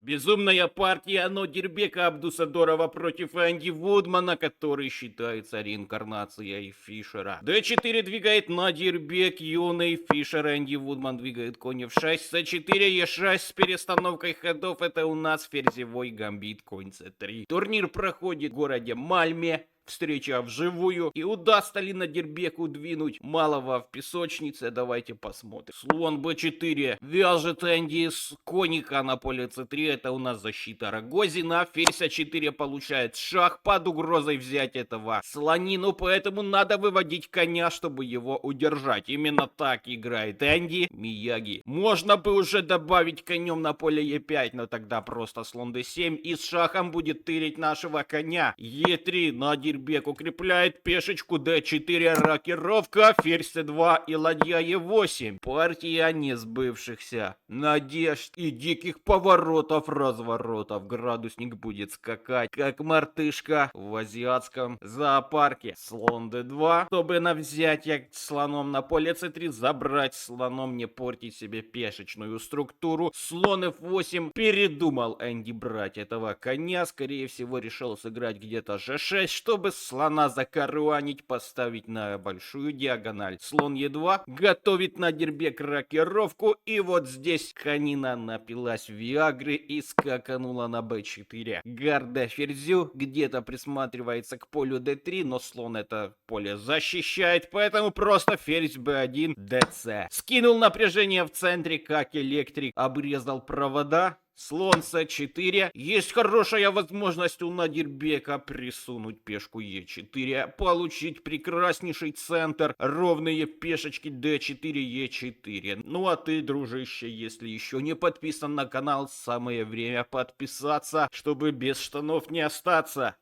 Безумная партия Нодирбека Абдусадорова против Энди Вудмана, который считается реинкарнацией Фишера. d4 двигает Надирбек, юный Фишер, Энди Вудман двигает конь f6, c4, e6 с перестановкой ходов. Это у нас ферзевой гамбит, конь c3. Турнир проходит в городе Мальме. Встреча вживую. И удастся ли Надирбеку двинуть малого в песочнице? Давайте посмотрим. Слон b4 вяжет Энди с коника на поле c3. Это у нас защита Рогозина. Ферзь a4 получает шах под угрозой взять этого слонину. Поэтому надо выводить коня, чтобы его удержать. Именно так играет Энди Мияги. Можно бы уже добавить конем на поле e5, но тогда просто слон d7 и с шахом будет тырить нашего коня. e3 Надирбек укрепляет пешечку d4, рокировка, ферзь c2 и ладья e8. Партия несбывшихся надежд и диких поворотов, разворотов. Градусник будет скакать, как мартышка в азиатском зоопарке. Слон d2, чтобы на взятие слоном на поле c3 забрать слоном, не портить себе пешечную структуру. Слон f8. Передумал Энди брать этого коня, скорее всего решил сыграть где-то g6, чтобы слона закаруанить, поставить на большую диагональ. Слон e2 готовит Надирбек рокировку, и вот здесь конина напилась виагры и скаканула на b4. Гарда ферзю где-то присматривается к полю d3, но слон это поле защищает, поэтому просто ферзь b1, dc. Скинул напряжение в центре, как электрик, обрезал провода. Слон c4. Есть хорошая возможность у Надирбека присунуть пешку e4, получить прекраснейший центр, ровные пешечки d4, e4. Ну а ты, дружище, если еще не подписан на канал, самое время подписаться, чтобы без штанов не остаться.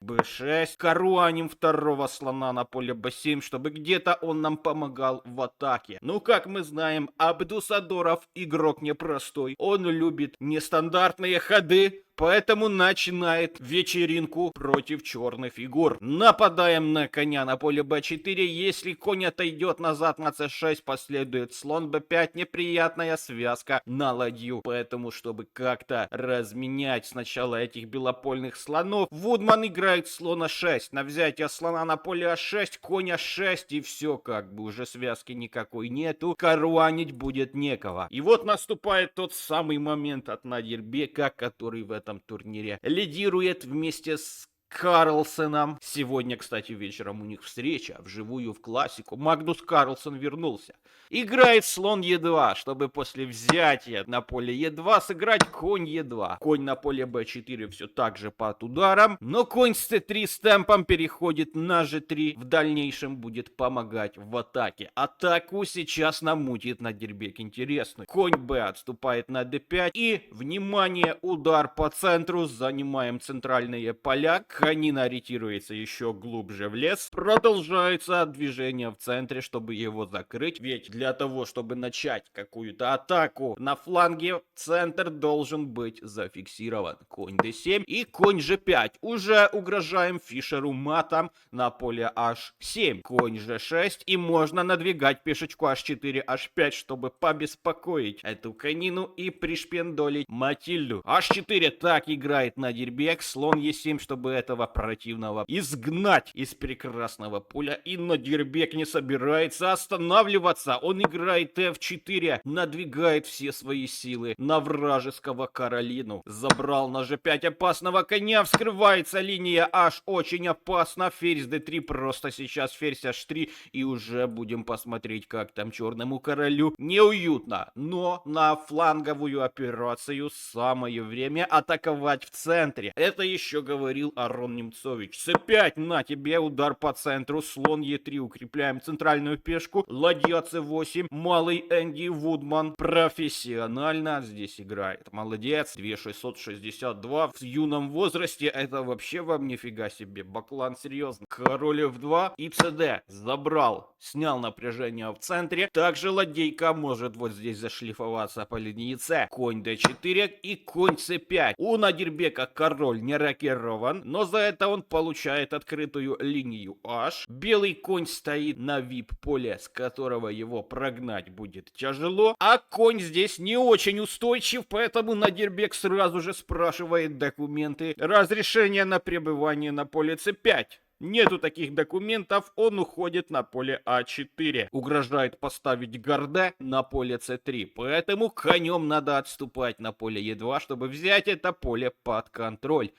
b6. Каруаним второго слона на поле b7, чтобы где-то он нам помогал в атаке. Ну, как мы знаем, Абдусадоров игрок непростой. Он любит нестандартные ходы. Поэтому начинает вечеринку против черных фигур. Нападаем на коня на поле b4. Если конь отойдет назад на c6, последует слон b5. Неприятная связка на ладью. Поэтому, чтобы как-то разменять сначала этих белопольных слонов, Вудман играет слона 6. На взятие слона на поле a6, конь a6, и все, как бы уже связки никакой нету. Каруанить будет некого. И вот наступает тот самый момент от Надирбека, который в этом турнире лидирует вместе с Карлсеном. Сегодня, кстати, вечером у них встреча вживую в классику. Магнус Карлсен вернулся. Играет слон e2, чтобы после взятия на поле e2 сыграть конь e2. Конь на поле b4 все так же под ударом, но конь с c3 с темпом переходит на g3. В дальнейшем будет помогать в атаке. Атаку сейчас намутит Надирбек интересный. Конь b отступает на d5 и, внимание, удар по центру. Занимаем центральные поля. Конина ориентируется еще глубже в лес. Продолжается движение в центре, чтобы его закрыть. Ведь для того, чтобы начать какую-то атаку на фланге, центр должен быть зафиксирован. Конь d7 и конь g5. Уже угрожаем Фишеру матом на поле h7. Конь g6 и можно надвигать пешечку h4, h5, чтобы побеспокоить эту конину и пришпендолить Матильду. h4 так играет Надирбек. Слон e7, чтобы этого противного изгнать из прекрасного поля. И Надирбек не собирается останавливаться. Он играет f4, надвигает все свои силы на вражеского Каролину. Забрал на g5 опасного коня, вскрывается линия h, очень опасно. Ферзь d3, просто сейчас ферзь h3, и уже будем посмотреть, как там черному королю неуютно. Но на фланговую операцию самое время атаковать в центре. Это еще говорил Арон Немцович. c5, на тебе удар по центру, слон e3, укрепляем центральную пешку, ладья c8, малый Энди Вудман профессионально здесь играет. Молодец, 2662 в юном возрасте, это вообще вам нифига себе, баклан серьезно. Король f2 и cd, забрал, снял напряжение в центре, также ладейка может вот здесь зашлифоваться по линии c, конь d4 и конь c5. У Надирбека король не рокирован, но за это он получает открытую линию H. Белый конь стоит на VIP-поле, с которого его прогнать будет тяжело. А конь здесь не очень устойчив, поэтому Надирбек сразу же спрашивает документы разрешения на пребывание на поле C5. Нету таких документов, он уходит на поле А4. Угрожает поставить гарде на поле С3. Поэтому конем надо отступать на поле Е2, чтобы взять это поле под контроль.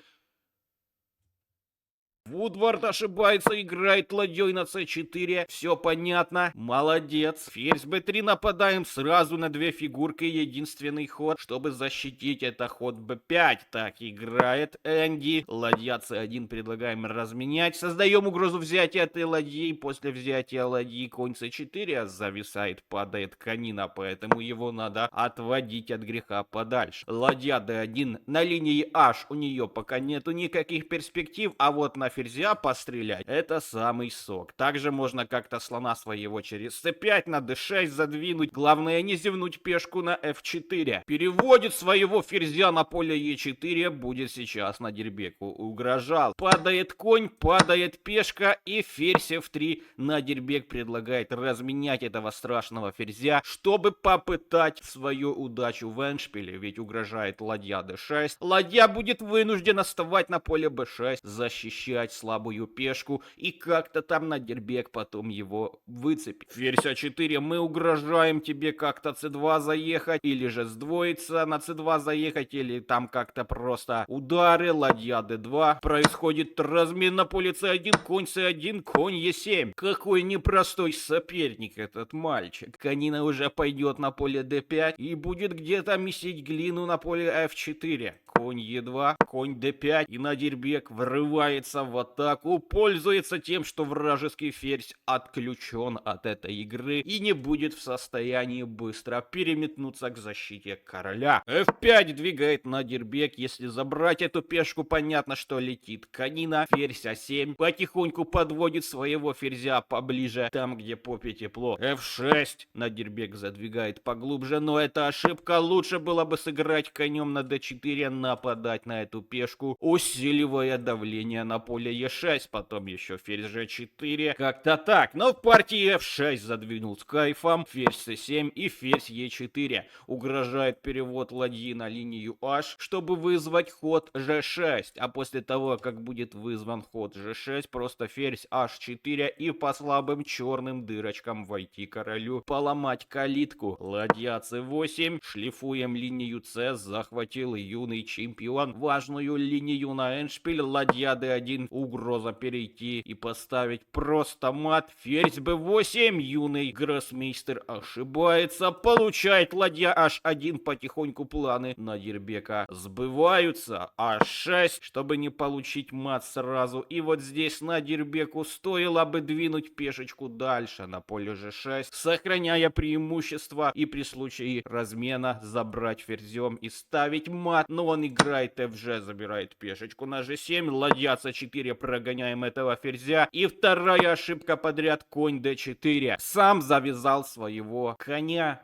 Вудвард ошибается, играет ладьей на c4. Все понятно. Молодец. Ферзь b3 нападаем сразу на две фигурки. Единственный ход, чтобы защитить это ход b5. Так играет Энди. Ладья c1 предлагаем разменять. Создаем угрозу взятия этой ладьи. После взятия ладьи конь c4 зависает, падает конина. Поэтому его надо отводить от греха подальше. Ладья d1 на линии h. У нее пока нету никаких перспектив. А вот на ферзя пострелять, это самый сок. Также можно как-то слона своего через c5 на d6 задвинуть. Главное не зевнуть пешку на f4. Переводит своего ферзя на поле e4. Будет сейчас Надирбеку угрожал. Падает конь, падает пешка и ферзь f3. Надирбек предлагает разменять этого страшного ферзя, чтобы попытать свою удачу в эндшпиле. Ведь угрожает ладья d6. Ладья будет вынуждена вставать на поле b6, защищать слабую пешку, и как-то там Надирбек потом его выцепит. Ферзь А4, мы угрожаем тебе как-то c2 заехать, или же сдвоиться на c2 заехать, или там как-то просто удары. Ладья d2, происходит размен на поле c1, конь c1, конь e7. Какой непростой соперник этот мальчик. Конина уже пойдет на поле d5 и будет где-то месить глину на поле f4. Конь e2, конь d5, и Надирбек врывается в атаку, пользуется тем, что вражеский ферзь отключен от этой игры и не будет в состоянии быстро переметнуться к защите короля. f5 двигает Надирбек. Если забрать эту пешку, понятно, что летит конина. Ферзь а7 потихоньку подводит своего ферзя поближе, там, где попе тепло. f6 Надирбек задвигает поглубже, но это ошибка. Лучше было бы сыграть конем на d4, нападать на эту пешку, усиливая давление на поле e6, потом еще ферзь g4, как-то так. Но в партии f6 задвинул с кайфом, ферзь c7 и ферзь e4. Угрожает перевод ладьи на линию h, чтобы вызвать ход g6, а после того, как будет вызван ход g6, просто ферзь h4 и по слабым черным дырочкам войти королю, поломать калитку. Ладья c8, шлифуем линию c, захватил юный чемпион важную линию на эндшпиль. Ладья d1, угроза перейти и поставить просто мат. Ферзь b8, юный гроссмейстер ошибается, получает ладья h1, потихоньку планы Надирбека сбываются. h6, чтобы не получить мат сразу. И вот здесь Надирбеку стоило бы двинуть пешечку дальше на поле g6, сохраняя преимущество и при случае размена забрать ферзем и ставить мат. Но он играет fg, забирает пешечку на g7, ладья c4, прогоняем этого ферзя. И вторая ошибка подряд, конь d4. Сам завязал своего коня.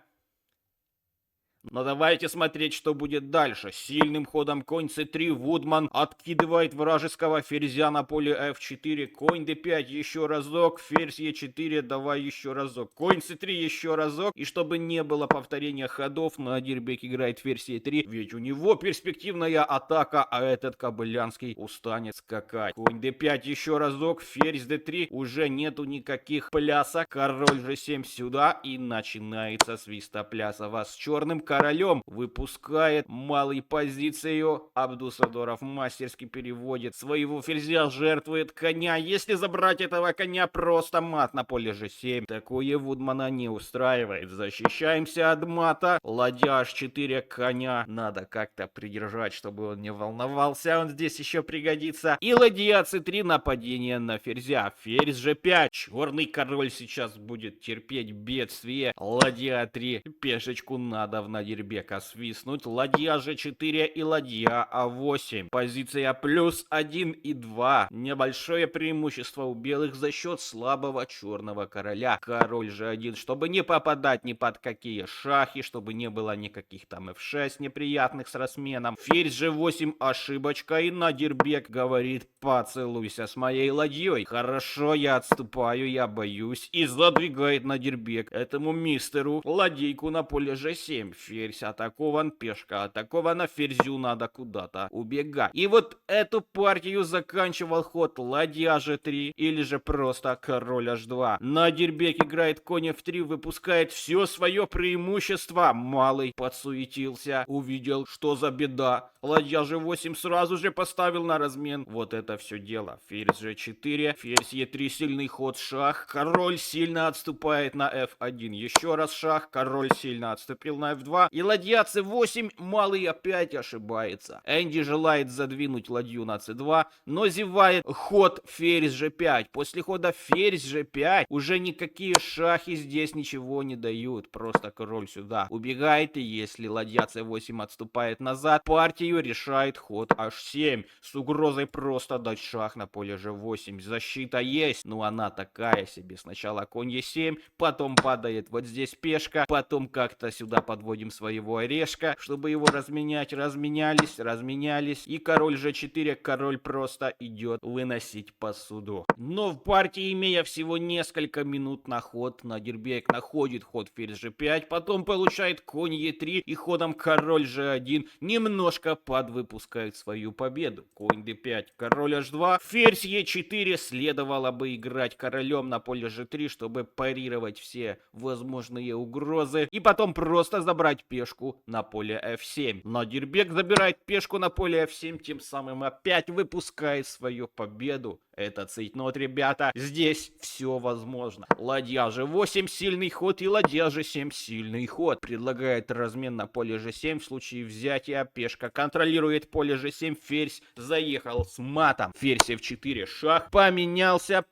Но давайте смотреть, что будет дальше. Сильным ходом конь c3, Вудман откидывает вражеского ферзя на поле f4, конь d5, еще разок, ферзь e4, давай еще разок, конь c3, еще разок. И чтобы не было повторения ходов, Надирбек играет ферзь e3, ведь у него перспективная атака, а этот Кобылянский устанет скакать. Конь d5, еще разок, ферзь d3, уже нету никаких плясок, король g7 сюда, и начинается свистоплясово с черным королем. Выпускает малой позицию. Абдусадоров мастерски переводит своего ферзя, жертвует коня. Если забрать этого коня, просто мат на поле g7. Такое Вудмана не устраивает. Защищаемся от мата. Ладья h4, коня надо как-то придержать, чтобы он не волновался. Он здесь еще пригодится. И ладья c3, нападение на ферзя. Ферзь g5. Черный король сейчас будет терпеть бедствие. Ладья 3, пешечку надо в Надирбека свистнуть. Ладья G4 и ладья А8. Позиция +1 и 2. Небольшое преимущество у белых за счет слабого черного короля. Король G1, чтобы не попадать ни под какие шахи, чтобы не было никаких там F6 неприятных с разменом. Ферзь G8 ошибочка, и Надирбек говорит: поцелуйся с моей ладьей. Хорошо, я отступаю, я боюсь. И задвигает Надирбек этому мистеру ладейку на поле G7. Ферзь атакован, пешка атакована, ферзю надо куда-то убегать. И вот эту партию заканчивал ход ладья G3 или же просто король H2. Надирбек играет конь F3, выпускает все свое преимущество. Малый подсуетился, увидел, что за беда. Ладья G8 сразу же поставил на размен. Вот это все дело. Ферзь G4, ферзь E3, сильный ход, шах. Король сильно отступает на F1. Еще раз шах, король сильно отступил на F2. И ладья C8, малый опять ошибается. Энди желает задвинуть ладью на C2, но зевает ход ферзь G5. После хода ферзь G5 уже никакие шахи здесь ничего не дают. Просто король сюда убегает, и если ладья C8 отступает назад, партию решает ход H7 с угрозой просто дать шах на поле G8. Защита есть, но она такая себе. Сначала конь E7, потом падает вот здесь пешка, потом как-то сюда подводим своего орешка, чтобы его разменять. Разменялись, и король G4, король просто идет выносить посуду. Но в партии, имея всего несколько минут на ход, Надирбек находит ход ферзь G5, потом получает конь E3 и ходом король G1 немножко подвыпускает свою победу. Конь D5, король H2, ферзь E4, следовало бы играть королем на поле G3, чтобы парировать все возможные угрозы, и потом просто забрать пешку на поле F7. Надирбек забирает пешку на поле F7, тем самым опять выпускает свою победу. Это цейтнот, ребята. Здесь все возможно. Ладья G8 сильный ход, и ладья G7 сильный ход. Предлагает размен на поле G7 в случае взятия. Пешка контролирует поле G7. Ферзь заехал с матом. Ферзь F4, шах. Поменялся.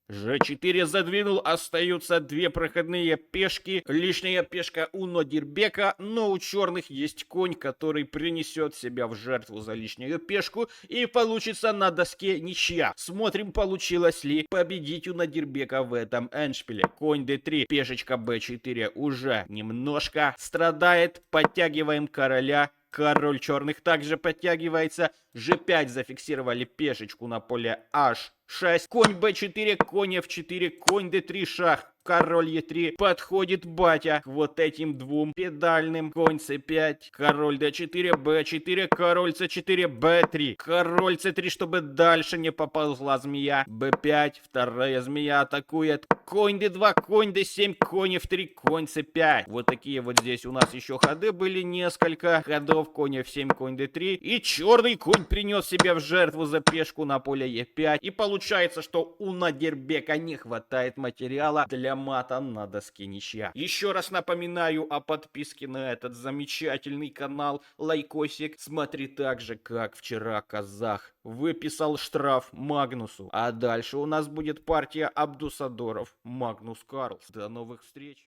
G4 задвинул, остаются две проходные пешки. Лишняя пешка у Надирбека, но у черных есть конь, который принесет себя в жертву за лишнюю пешку, и получится на доске ничья. Смотрим, получилось ли победить у Надирбека в этом эндшпиле. Конь D3, пешечка B4 уже немножко страдает. Подтягиваем короля. Король черных также подтягивается. G5 зафиксировали пешечку на поле H6. Конь B4, конь F4, конь D3, шах. Король E3. Подходит батя к вот этим двум педальным. Конь C5, король D4, B4, король C4, B3. Король C3, чтобы дальше не поползла змея. B5, вторая змея атакует. Конь D2, конь D7, конь F3, конь C5. Вот такие вот здесь у нас еще ходы были. Несколько ходов. Конь F7, конь D3. И черный конь принес себя в жертву за пешку на поле E5. И получается, что у Надирбека не хватает материала для мата на доске ничья. Еще раз напоминаю о подписке на этот замечательный канал. Лайкосик. Смотри так же, как вчера казах выписал штраф Магнусу. А дальше у нас будет партия Абдусадоров Магнус Карлс. До новых встреч.